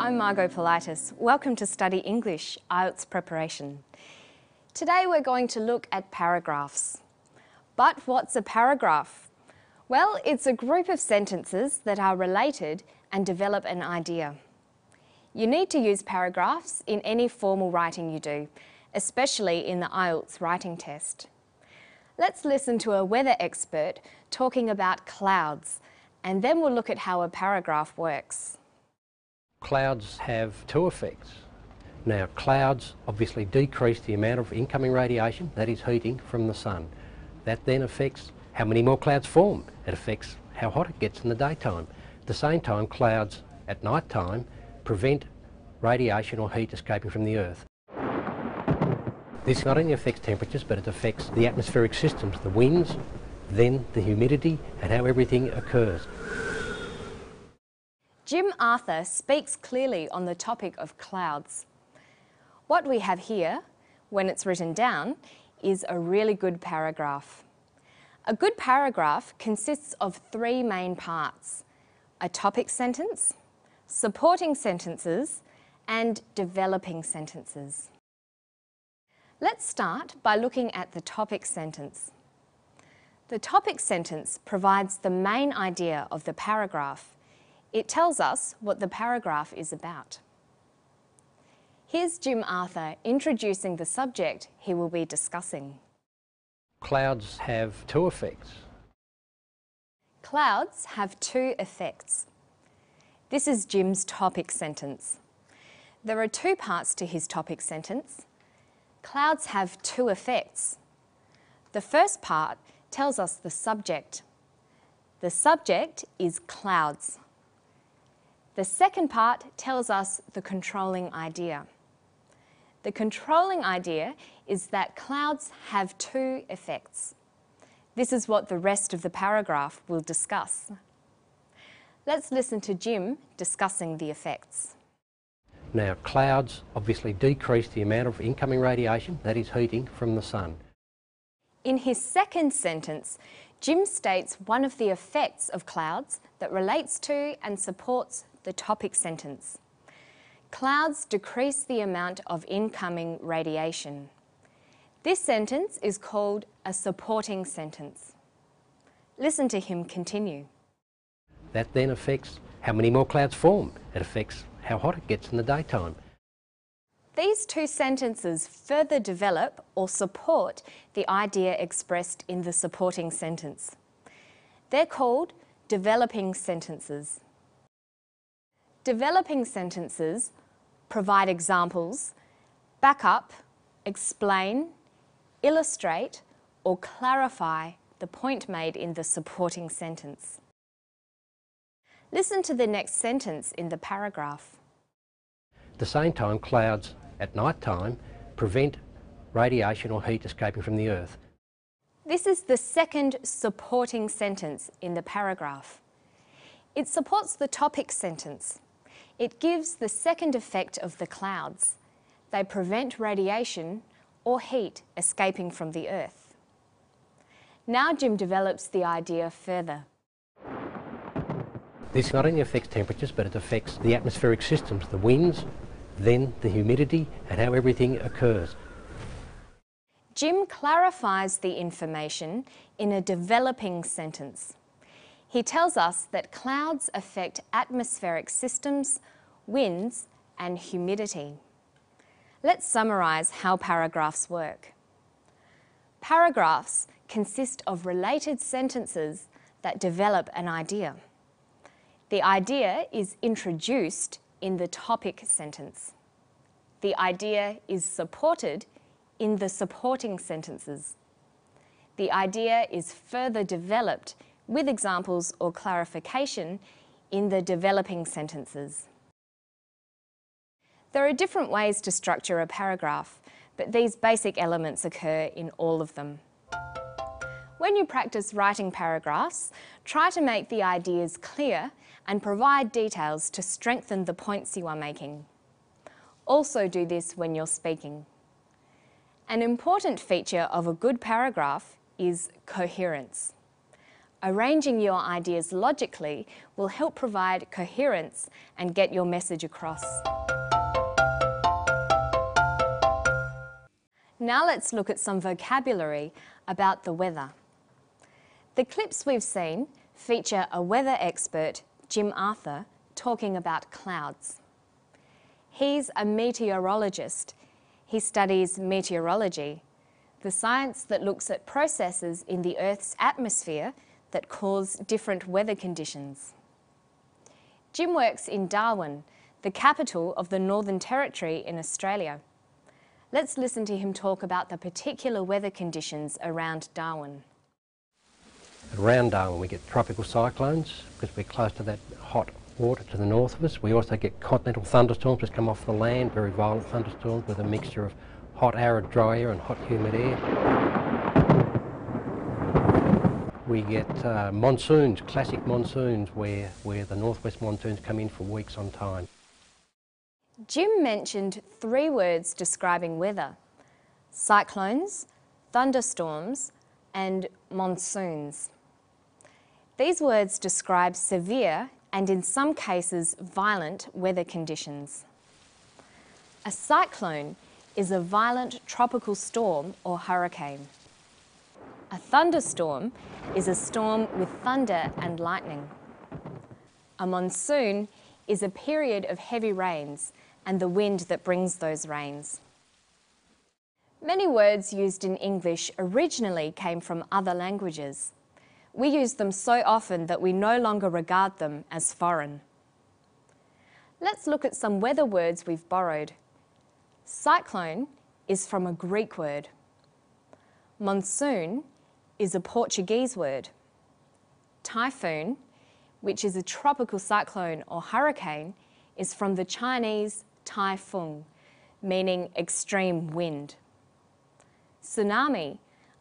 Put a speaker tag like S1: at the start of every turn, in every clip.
S1: I'm Margot Politis. Welcome to Study English, IELTS Preparation. Today we're going to look at paragraphs. But what's a paragraph? Well, it's a group of sentences that are related and develop an idea. You need to use paragraphs in any formal writing you do, especially in the IELTS writing test. Let's listen to a weather expert talking about clouds, and then we'll look at how a paragraph works.
S2: Clouds have two effects. Now, clouds obviously decrease the amount of incoming radiation, that is heating, from the sun. That then affects how many more clouds form. It affects how hot it gets in the daytime. At the same time, clouds at night time prevent radiation or heat escaping from the Earth. This not only affects temperatures, but it affects the atmospheric systems, the winds, then the humidity, and how everything occurs.
S1: Jim Arthur speaks clearly on the topic of clouds. What we have here, when it's written down, is a really good paragraph. A good paragraph consists of three main parts: a topic sentence, supporting sentences, and developing sentences. Let's start by looking at the topic sentence. The topic sentence provides the main idea of the paragraph. It tells us what the paragraph is about. Here's Jim Arthur introducing the subject he will be discussing.
S2: Clouds have two effects.
S1: Clouds have two effects. This is Jim's topic sentence. There are two parts to his topic sentence. Clouds have two effects. The first part tells us the subject. The subject is clouds. The second part tells us the controlling idea. The controlling idea is that clouds have two effects. This is what the rest of the paragraph will discuss. Let's listen to Jim discussing the effects.
S2: Now, clouds obviously decrease the amount of incoming radiation, that is heating, from the sun.
S1: In his second sentence, Jim states one of the effects of clouds that relates to and supports the topic sentence. Clouds decrease the amount of incoming radiation. This sentence is called a supporting sentence. Listen to him continue.
S2: That then affects how many more clouds form. It affects how hot it gets in the daytime.
S1: These two sentences further develop or support the idea expressed in the supporting sentence. They're called developing sentences. Developing sentences provide examples, back up, explain, illustrate, or clarify the point made in the supporting sentence. Listen to the next sentence in the paragraph.
S2: At the same time, clouds at night time prevent radiation or heat escaping from the Earth.
S1: This is the second supporting sentence in the paragraph. It supports the topic sentence. It gives the second effect of the clouds. They prevent radiation or heat escaping from the Earth. Now Jim develops the idea further.
S2: This not only affects temperatures, but it affects the atmospheric systems, the winds, then the humidity, and how everything occurs.
S1: Jim clarifies the information in a developing sentence. He tells us that clouds affect atmospheric systems, winds, and humidity. Let's summarise how paragraphs work. Paragraphs consist of related sentences that develop an idea. The idea is introduced in the topic sentence. The idea is supported in the supporting sentences. The idea is further developed with examples or clarification in the developing sentences. There are different ways to structure a paragraph, but these basic elements occur in all of them. When you practice writing paragraphs, try to make the ideas clear and provide details to strengthen the points you are making. Also do this when you're speaking. An important feature of a good paragraph is coherence. Arranging your ideas logically will help provide coherence and get your message across. Now let's look at some vocabulary about the weather. The clips we've seen feature a weather expert, Jim Arthur, talking about clouds. He's a meteorologist. He studies meteorology, the science that looks at processes in the Earth's atmosphere that cause different weather conditions. Jim works in Darwin, the capital of the Northern Territory in Australia. Let's listen to him talk about the particular weather conditions around Darwin.
S2: Around Darwin we get tropical cyclones because we're close to that hot water to the north of us. We also get continental thunderstorms which come off the land, very violent thunderstorms with a mixture of hot arid dry air and hot humid air. We get monsoons, classic monsoons, where the northwest monsoons come in for weeks on time.
S1: Jim mentioned 3 words describing weather: cyclones, thunderstorms, and monsoons. These words describe severe and in some cases violent weather conditions. A cyclone is a violent tropical storm or hurricane. A thunderstorm is a storm with thunder and lightning. A monsoon is a period of heavy rains and the wind that brings those rains. Many words used in English originally came from other languages. We use them so often that we no longer regard them as foreign. Let's look at some weather words we've borrowed. Cyclone is from a Greek word. Monsoon is a Portuguese word. Typhoon, which is a tropical cyclone or hurricane, is from the Chinese taifeng, meaning extreme wind. Tsunami,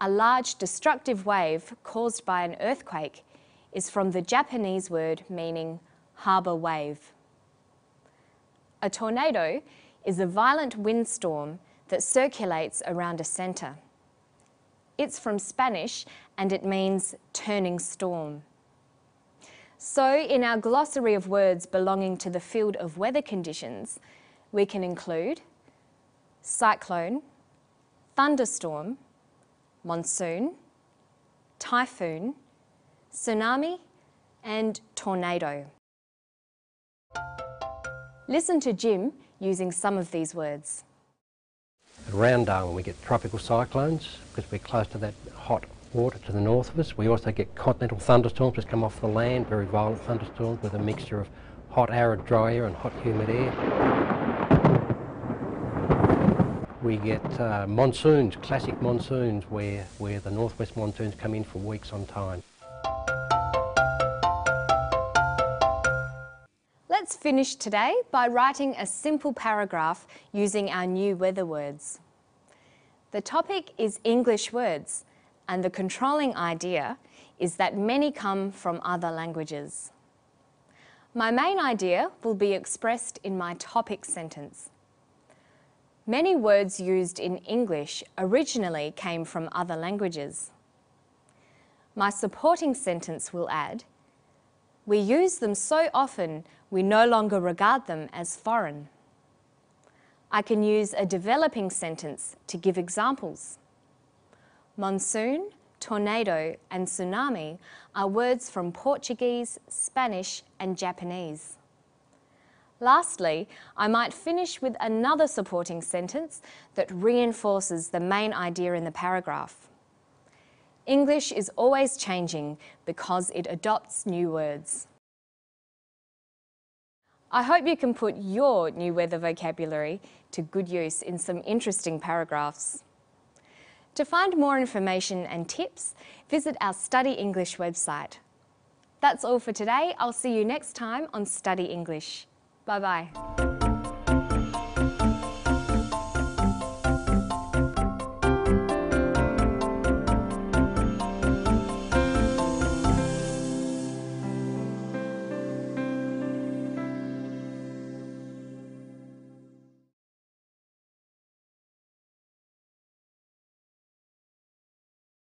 S1: a large destructive wave caused by an earthquake, is from the Japanese word meaning harbour wave. A tornado is a violent windstorm that circulates around a centre. It's from Spanish and it means turning storm. So in our glossary of words belonging to the field of weather conditions, we can include cyclone, thunderstorm, monsoon, typhoon, tsunami, and tornado. Listen to Jim using some of these words.
S2: Around Darwin we get tropical cyclones because we're close to that hot water to the north of us. We also get continental thunderstorms which come off the land, very violent thunderstorms with a mixture of hot arid dry air and hot humid air. We get monsoons, classic monsoons, where the northwest monsoons come in for weeks on time.
S1: Let's finish today by writing a simple paragraph using our new weather words. The topic is English words, and the controlling idea is that many come from other languages. My main idea will be expressed in my topic sentence. Many words used in English originally came from other languages. My supporting sentence will add, we use them so often we no longer regard them as foreign. I can use a developing sentence to give examples. Monsoon, tornado, and tsunami are words from Portuguese, Spanish, and Japanese. Lastly, I might finish with another supporting sentence that reinforces the main idea in the paragraph. English is always changing because it adopts new words. I hope you can put your new weather vocabulary to good use in some interesting paragraphs. To find more information and tips, visit our Study English website. That's all for today. I'll see you next time on Study English. Bye-bye.